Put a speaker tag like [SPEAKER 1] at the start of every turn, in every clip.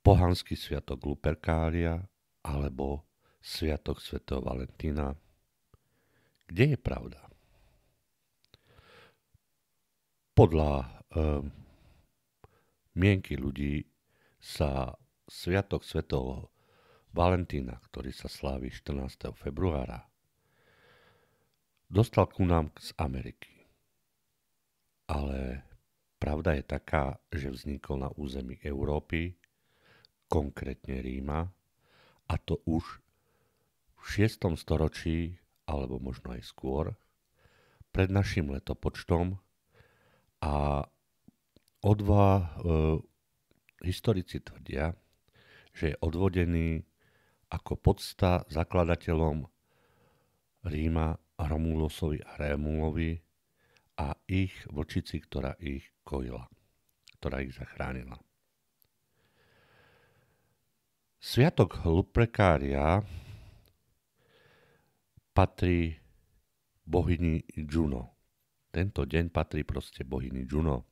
[SPEAKER 1] pohanský sviatok Luperkália alebo sviatok svätého Valentína. Kde je pravda? Podľa mienky ľudí sa sviatok svätého Valentína, ktorý sa slávi 14. februára, dostal ku nám z Ameriky. Ale pravda je taká, že vznikol na území Európy, konkrétne Ríma, a to už v 6. storočí, alebo možno aj skôr, pred našim letopočtom, a historici tvrdia, že je odvodený ako podsta zakladateľom Ríma Romulosovi a Rémulovi a ich vlčici, ktorá ich kojila, ktorá ich zachránila. Sviatok Luperkália patrí bohyni Juno. Tento deň patrí proste bohyni Juno.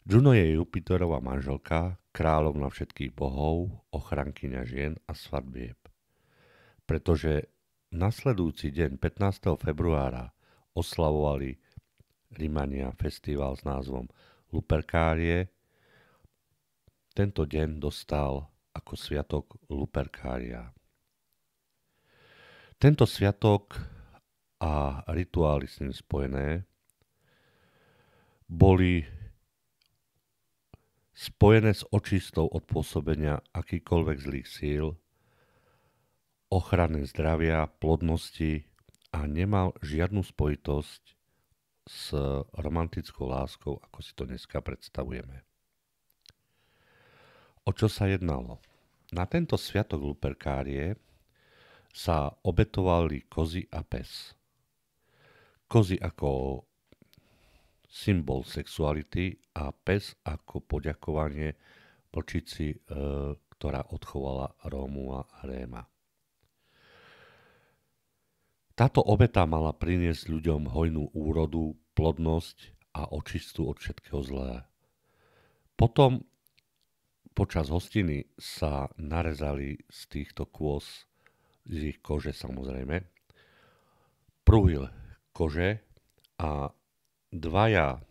[SPEAKER 1] Juno je Jupiterová manželka, kráľovna všetkých bohov, ochrankyňa žien a svadbieb. Pretože nasledujúci deň 15. februára oslavovali Rimania festival s názvom Luperkálie, tento deň dostal ako sviatok Luperkália. Tento sviatok a rituály s ním spojené boli spojené s očistou od pôsobenia akýkoľvek zlých síl, ochrany zdravia, plodnosti a nemal žiadnu spojitosť s romantickou láskou, ako si to dneska predstavujeme. O čo sa jednalo? Na tento sviatok Luperkálie sa obetovali kozy a pes. Kozy ako symbol sexuality a pes ako poďakovanie vlčici, ktorá odchovala Rómula a Réma. Táto obeta mala priniesť ľuďom hojnú úrodu, plodnosť a očistu od všetkého zlého. Potom počas hostiny sa narezali z týchto kôz, z ich kože samozrejme, pruhil kože a dvaja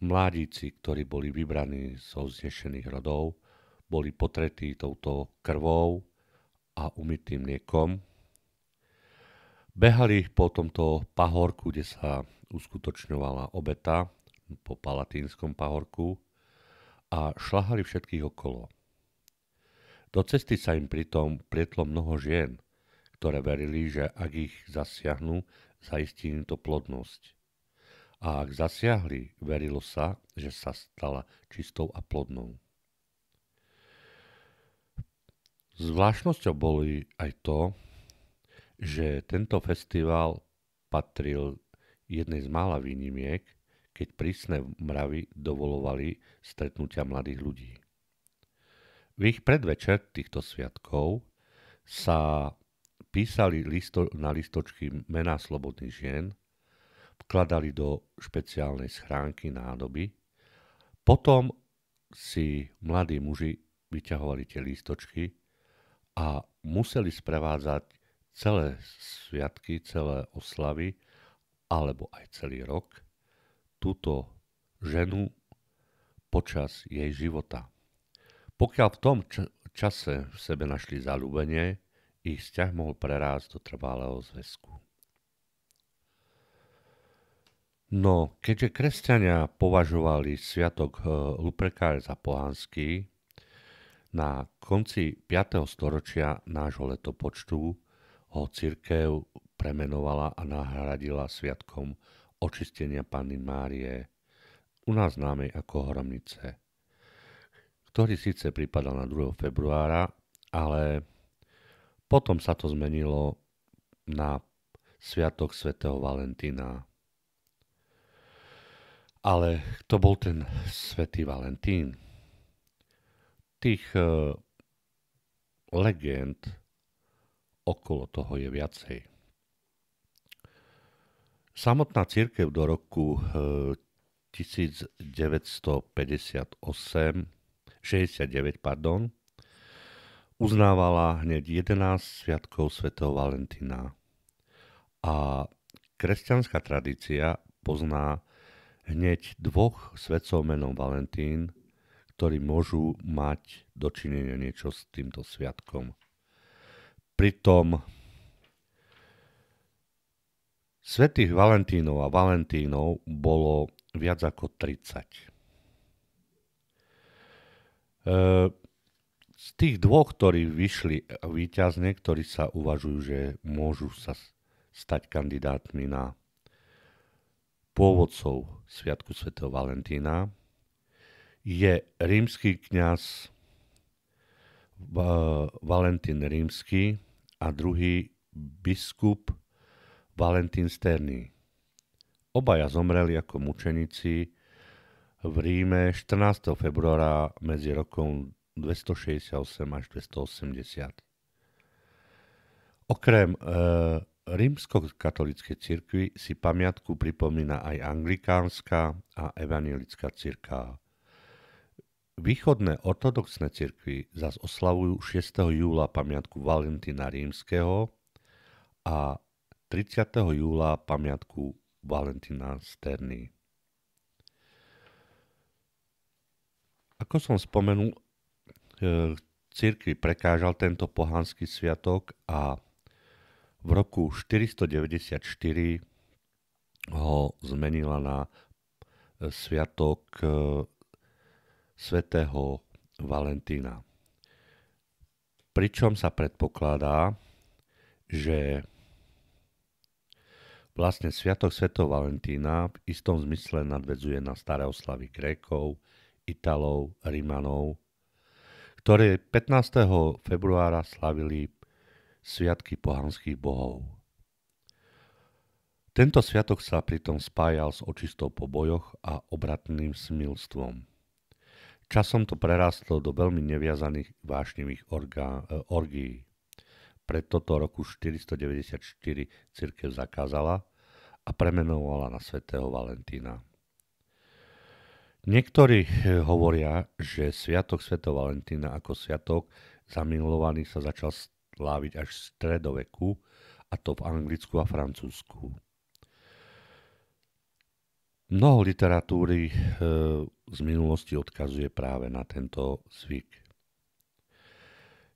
[SPEAKER 1] mladíci, ktorí boli vybraní zo vznešených rodov, boli potretí touto krvou a umytým mliekom. Behali po tomto pahorku, kde sa uskutočňovala obeta, po Palatínskom pahorku, a šľahali všetkých okolo. Do cesty sa im pritom plietlo mnoho žien, ktoré verili, že ak ich zasiahnu, zaistí im to plodnosť. A ak zasiahli, verilo sa, že sa stala čistou a plodnou. Zvláštnosťou boli aj to, že tento festival patril jednej z mála výnimiek, keď prísne mravy dovolovali stretnutia mladých ľudí. V ich predvečer týchto sviatkov sa písali na listočky mená slobodných žien, vkladali do špeciálnej schránky nádoby, potom si mladí muži vyťahovali tie lístočky a museli sprevádzať celé sviatky, celé oslavy, alebo aj celý rok, túto ženu počas jej života. Pokiaľ v tom čase v sebe našli zaľúbenie, ich vzťah mohol prerásť do trvalého zväzku. No, keďže kresťania považovali sviatok Luperkália za pohanský, na konci 5. storočia nášho letopočtu ho cirkev premenovala a nahradila sviatkom očistenia Panny Márie, u nás známej ako Hromnice, ktorý síce pripadal na 2. februára, ale potom sa to zmenilo na sviatok svätého Valentína. Ale kto bol ten svätý Valentín? Tých legend okolo toho je viacej. Samotná cirkev do roku 1958 uznávala hneď 11 sviatkov svätého Valentína. A kresťanská tradícia pozná hneď dvoch svätcov menom Valentín, ktorí môžu mať dočinenia niečo s týmto sviatkom. Pritom svätých Valentínov a Valentínov bolo viac ako 30. Z tých dvoch, ktorí vyšli víťazne, ktorí sa uvažujú, že môžu sa stať kandidátmi na pôvodcov Sviatku svätého Valentína, je rímsky kňaz Valentín Rímsky a druhý biskup Valentín Sterný. Obaja zomreli ako mučeníci v Ríme 14. februára medzi rokom 268 až 280. Okrem rímskokatolíckej cirkvi si pamiatku pripomína aj anglikánska a evanjelická cirkev. Východné ortodoxné cirkvi zas oslavujú 6. júla pamiatku Valentína Rímskeho a 30. júla pamiatku Valentína Sterný. Ako som spomenul, cirkvi prekážal tento pohanský sviatok a v roku 494 ho zmenila na sviatok svätého Valentína. Pričom sa predpokladá, že vlastne sviatok svätého Valentína v istom zmysle nadväzuje na staré oslavy Grékov, Italov, Rimanov, ktoré 15. februára slavili sviatky pohanských bohov. Tento sviatok sa pritom spájal s očistou po bojoch a obratným smilstvom. Časom to prerastlo do veľmi neviazaných vášnivých orgií. Preto to roku 494 cirkev zakázala a premenovala na svätého Valentína. Niektorí hovoria, že sviatok svätého Valentína ako sviatok zamilovaných sa začal sláviť až v stredoveku, a to v Anglicku a Francúzsku. Mnoho literatúry z minulosti odkazuje práve na tento zvyk.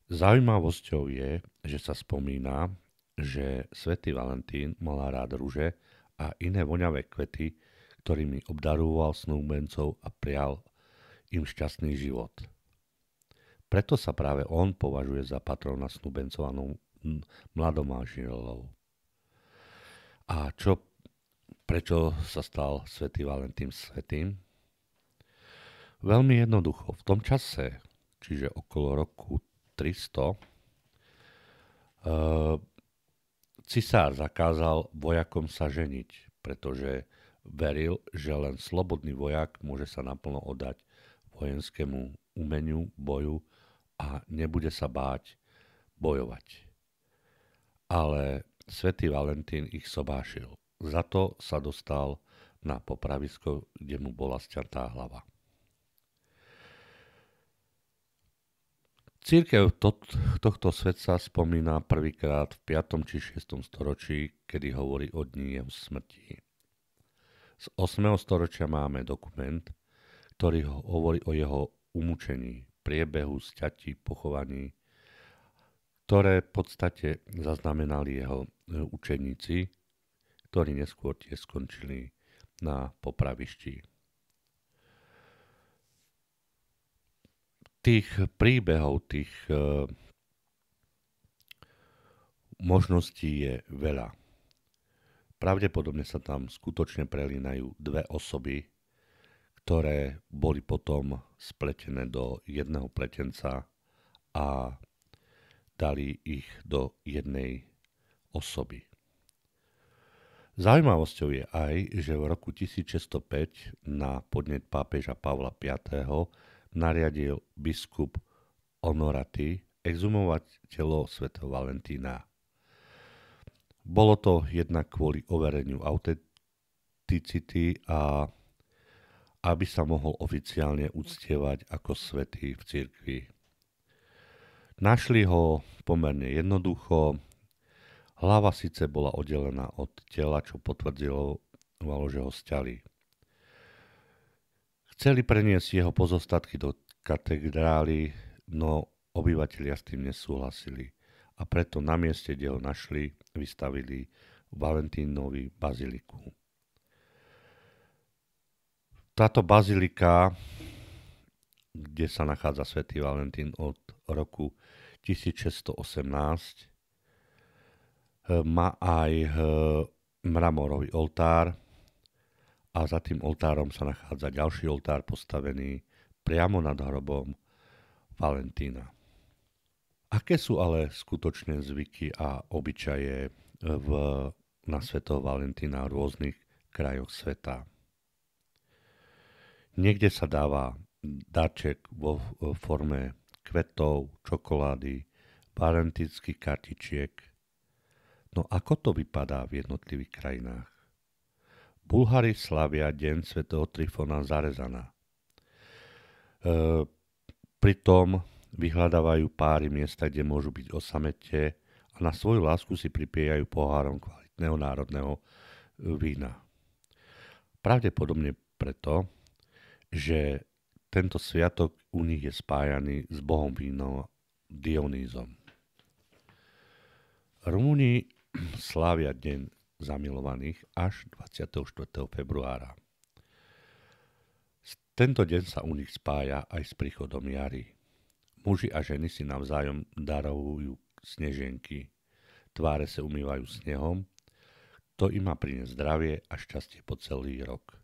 [SPEAKER 1] Zaujímavosťou je, že sa spomína, že svätý Valentín mal rád ruže a iné voňavé kvety, ktorými obdaroval snúbencov a prial im šťastný život. Preto sa práve on považuje za patrona snúbencov a mladomážilov. A prečo sa stal svätý Valentín svätým? Veľmi jednoducho. V tom čase, čiže okolo roku 300, cisár zakázal vojakom sa ženiť, pretože veril, že len slobodný vojak môže sa naplno oddať vojenskému umeniu, boju a nebude sa báť bojovať. Ale svätý Valentín ich sobášil. Za to sa dostal na popravisko, kde mu bola sťatá hlava. Cirkev tohto svätca spomína prvýkrát v 5. či 6. storočí, kedy hovorí o dni jeho smrti. Z 8. storočia máme dokument, ktorý hovorí o jeho umúčení, priebehu, sťatí, pochovaní, ktoré v podstate zaznamenali jeho učeníci, ktorí neskôr tiež skončili na popravišti. Tých príbehov, tých možností je veľa. Pravdepodobne sa tam skutočne prelínajú dve osoby, ktoré boli potom spletené do jedného pletenca a dali ich do jednej osoby. Zaujímavosťou je aj, že v roku 1605 na podnet pápeža Pavla V. nariadil biskup Honoraty exhumovať telo svätého Valentína. Bolo to jednak kvôli overeniu autenticity a aby sa mohol oficiálne uctievať ako svätý v cirkvi. Našli ho pomerne jednoducho. Hlava síce bola oddelená od tela, čo potvrdilo, že ho sťali. Chceli preniesť jeho pozostatky do katedrály, no obyvatelia s tým nesúhlasili a preto na mieste, kde ho našli, vystavili Valentínovi baziliku. Táto bazilika, kde sa nachádza svätý Valentín od roku 1618, má aj mramorový oltár a za tým oltárom sa nachádza ďalší oltár postavený priamo nad hrobom Valentína. Aké sú ale skutočné zvyky a obyčaje na svätého Valentína v rôznych krajoch sveta? Niekde sa dáva darček vo forme kvetov, čokolády, valentínskych kartičiek. No ako to vypadá v jednotlivých krajinách? Bulhári slavia deň svätého Trifona Zarezana. Pritom vyhľadávajú páry miesta, kde môžu byť osamete a na svoju lásku si pripiejajú pohárom kvalitného národného vína. Pravdepodobne preto, že tento sviatok u nich je spájaný s bohom vínom Dionýzom. Rumúni slávia deň zamilovaných až 24. februára. Tento deň sa u nich spája aj s príchodom jary. Muži a ženy si navzájom darujú snežienky. Tváre sa umývajú snehom. To im má priniesť zdravie a šťastie po celý rok.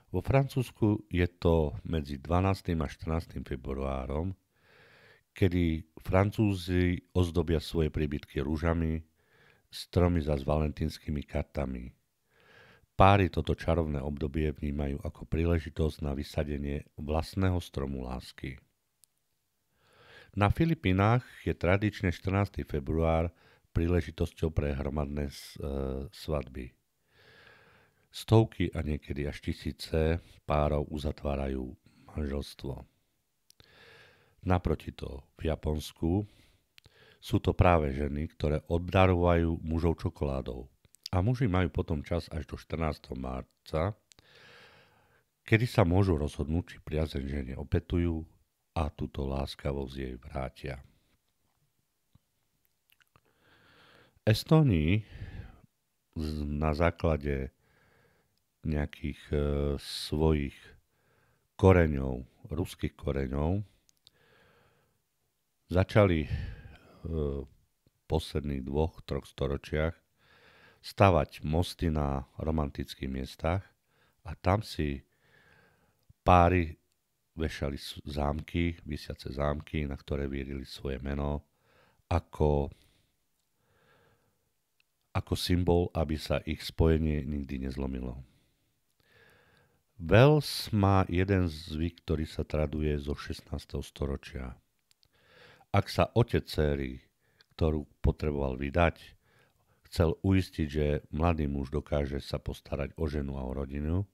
[SPEAKER 1] Vo Francúzsku je to medzi 12. a 14. februárom, kedy Francúzi ozdobia svoje príbytky rúžami, stromy s valentínskymi kartami. Páry toto čarovné obdobie vnímajú ako príležitosť na vysadenie vlastného stromu lásky. Na Filipínach je tradične 14. február príležitosťou pre hromadné svadby. Stovky a niekedy až tisíce párov uzatvárajú manželstvo. Naproti to v Japonsku sú to práve ženy, ktoré obdarovajú mužov čokoládou. A muži majú potom čas až do 14. marca, kedy sa môžu rozhodnúť, či priazeň žene opätujú a túto láskavosť jej vrátia. Estónii na základe nejakých svojich koreňov, ruských koreňov, začali v posledných 2-3 storočiach stavať mosty na romantických miestach a tam si páry vešali zámky, visiace zámky, na ktoré vierili svoje meno ako symbol, aby sa ich spojenie nikdy nezlomilo. Wales má jeden zvyk, ktorý sa traduje zo 16. storočia. Ak sa otec dcéry, ktorú potreboval vydať, chcel uistiť, že mladý muž dokáže sa postarať o ženu a o rodinu,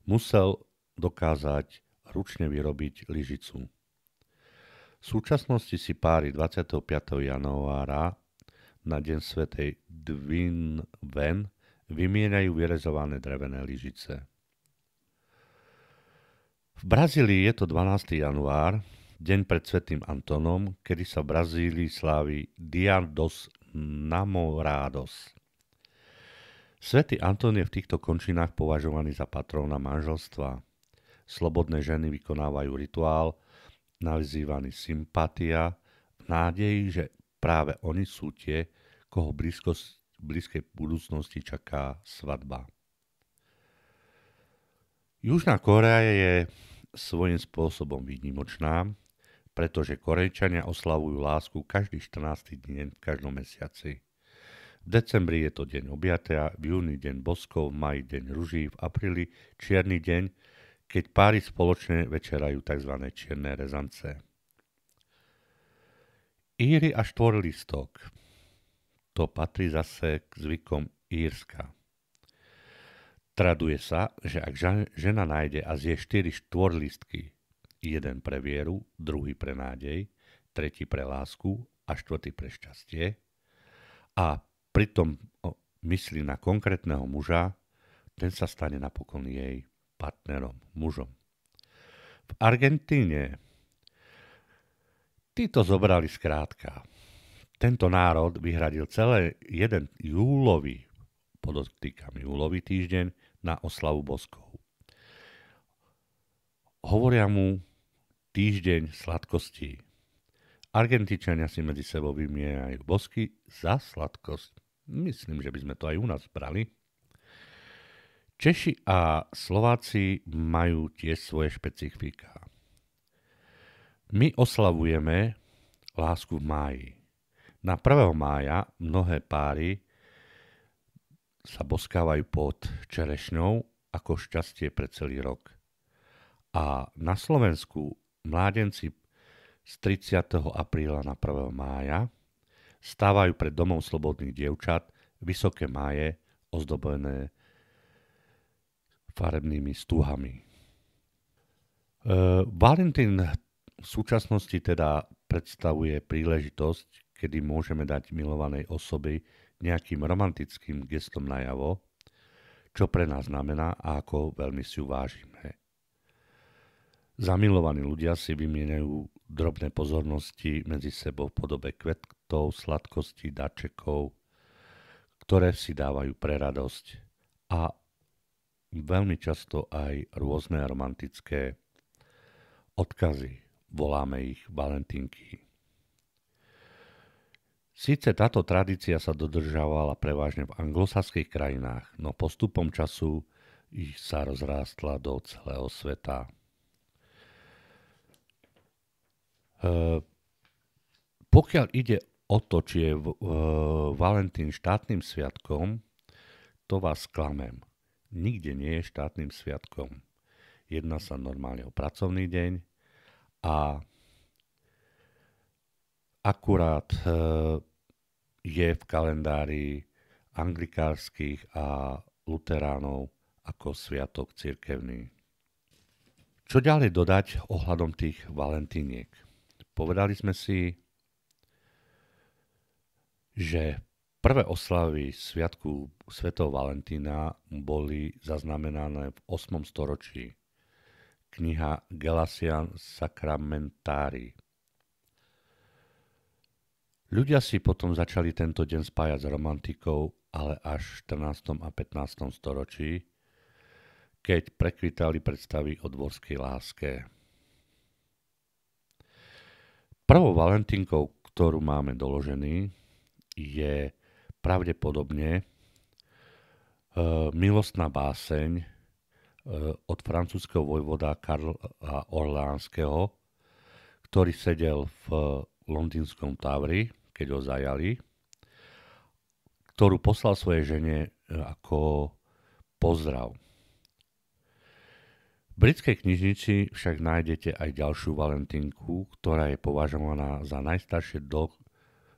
[SPEAKER 1] musel dokázať ručne vyrobiť lyžicu. V súčasnosti si páry 25. januára na deň svätej Dwyn Wen vymieňajú vyrezované drevené lyžice. V Brazílii je to 12. január, deň pred svätým Antonom, kedy sa v Brazílii slávi Dia dos Namorados. Svätý Anton je v týchto končinách považovaný za patróna manželstva. Slobodné ženy vykonávajú rituál nazývaný sympatia v nádeji, že práve oni sú tie, koho v blízkej budúcnosti čaká svadba. Južná Kórea je svojím spôsobom výnimočná, pretože Korejčania oslavujú lásku každý 14. deň v každom mesiaci. V decembri je to deň objatia, v júni deň boskov, v maji deň ruží, v apríli čierny deň, keď páry spoločne večerajú tzv. Čierne rezance. Íry a štvorlistok. To patrí zase k zvykom Írska. Traduje sa, že ak žena nájde a zje 4 štvorlistky, jeden pre vieru, druhý pre nádej, tretí pre lásku a štvrtý pre šťastie, a pritom myslí na konkrétneho muža, ten sa stane napokon jej partnerom, mužom. V Argentíne títo zobrali skrátka. Tento národ vyhradil celé jeden júlový, podotýkam júlový týždeň, na oslavu boskov. Hovoria mu týždeň sladkostí. Argentíčania si medzi sebou vymieňajú bosky za sladkosť. Myslím, že by sme to aj u nás brali. Češi a Slováci majú tiež svoje špecifiká. My oslavujeme lásku v máji. Na 1. mája mnohé páry sa boskávajú pod čerešňou ako šťastie pre celý rok. A na Slovensku mládenci z 30. apríla na 1. mája stávajú pred domom slobodných dievčat vysoké máje ozdobené farebnými stuhami. Valentín v súčasnosti teda predstavuje príležitosť, kedy môžeme dať milovanej osobe nejakým romantickým gestom najavo, čo pre nás znamená a ako veľmi si ju vážime. Zamilovaní ľudia si vymieňajú drobné pozornosti medzi sebou v podobe kvetkov, sladkostí, darčekov, ktoré si dávajú pre radosť, a veľmi často aj rôzne romantické odkazy. Voláme ich valentínky. Síce táto tradícia sa dodržávala prevažne v anglosaských krajinách, no postupom času ich sa rozrástla do celého sveta. Pokiaľ ide o to, či je Valentín štátnym sviatkom, to vás sklamem. Nikde nie je štátnym sviatkom. Jedná sa normálne o pracovný deň a akurát je v kalendári anglikárskych a luteránov ako sviatok cirkevný. Čo ďalej dodať ohľadom tých valentíniek? Povedali sme si, že prvé oslavy sviatku svätého Valentína boli zaznamenané v 8. storočí. Kniha Gelasian Sacramentari. Ľudia si potom začali tento deň spájať s romantikou, ale až v 14. a 15. storočí, keď prekvitali predstavy o dvorskej láske. Prvou valentínkou, ktorú máme doložený, je pravdepodobne milostná báseň od francúzskeho vojvoda Karla Orleánskeho, ktorý sedel v londýnskom Távri, keď ho zajali, ktorú poslal svojej žene ako pozdrav. V britskej knižnici však nájdete aj ďalšiu valentínku, ktorá je považovaná za najstaršie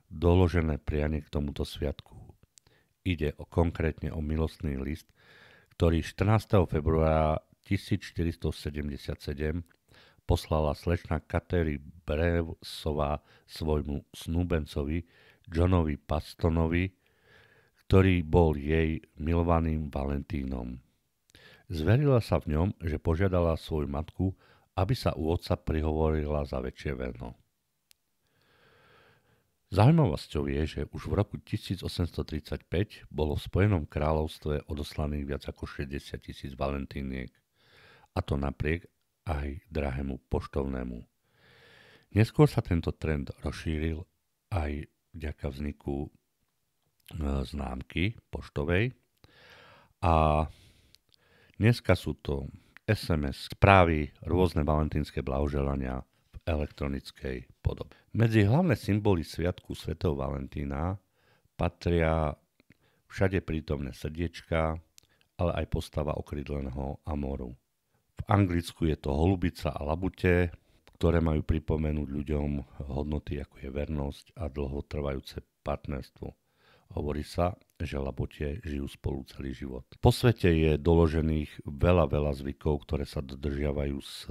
[SPEAKER 1] doložené prianie k tomuto sviatku. Ide konkrétne o milostný list, ktorý 14. februára 1477 poslala slečna Kateri Brevsová svojmu snúbencovi Johnovi Pastonovi, ktorý bol jej milovaným Valentínom. Zverila sa v ňom, že požiadala svoju matku, aby sa u otca prihovorila za väčšie verno. Zaujímavosťou je, že už v roku 1835 bolo v Spojenom kráľovstve odoslaných viac ako 60 000 valentíniek, a to napriek aj drahému poštovnému. Neskôr sa tento trend rozšíril aj vďaka vzniku známky poštovej a dneska sú to SMS, správy, rôzne valentínske blahoželania v elektronickej podobe. Medzi hlavné symboly sviatku svätého Valentína patria všade prítomné srdiečka, ale aj postava okrydleného amoru. V Anglicku je to holubica a labute, ktoré majú pripomenúť ľuďom hodnoty, ako je vernosť a dlhotrvajúce partnerstvo. Hovorí sa, želabotie žijú spolu celý život. Po svete je doložených veľa zvykov, ktoré sa dodržiavajú s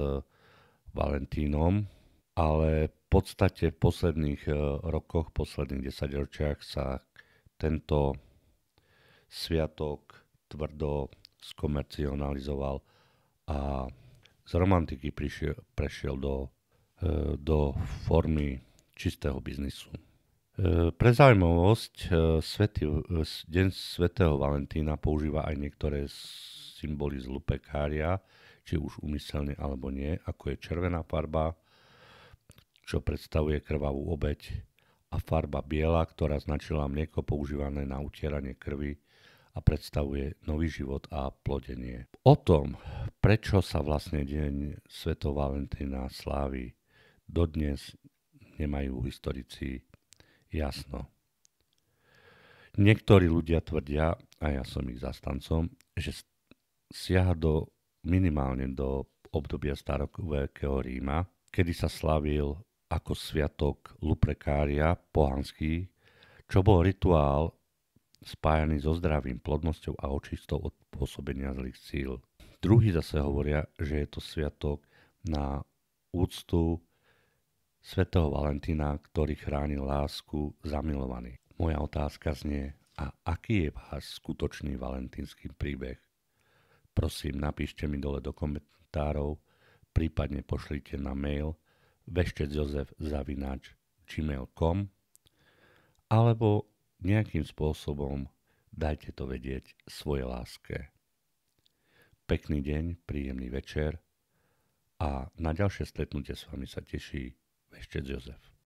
[SPEAKER 1] Valentínom, ale v podstate v posledných rokoch, posledných 10 ročiach sa tento sviatok tvrdo skomercionalizoval a z romantiky prešiel do formy čistého biznisu. Pre zaujímavosť, Deň svätého Valentína používa aj niektoré symboly z lupekária, či už úmyselne alebo nie, ako je červená farba, čo predstavuje krvavú obeť, a farba biela, ktorá značila mlieko používané na utieranie krvi a predstavuje nový život a plodenie. O tom, prečo sa vlastne Deň svätého Valentína slávi, dodnes nemajú historici jasno. Niektorí ľudia tvrdia, a ja som ich zastancom, že siaha minimálne do obdobia starovekého Ríma, kedy sa slávil ako sviatok luprekária pohanský, čo bol rituál spájaný so zdravím, plodnosťou a očistou od pôsobenia zlých síl. Druhí zase hovoria, že je to sviatok na úctu svätého Valentína, ktorý chránil lásku zamilovaných. Moja otázka znie, a aký je váš skutočný valentínsky príbeh? Prosím, napíšte mi dole do komentárov, prípadne pošlite na mail veštecjozef@gmail.com alebo nejakým spôsobom dajte to vedieť svojej láske. Pekný deň, príjemný večer a na ďalšie stretnutie s vami sa teší Veštec Jozef.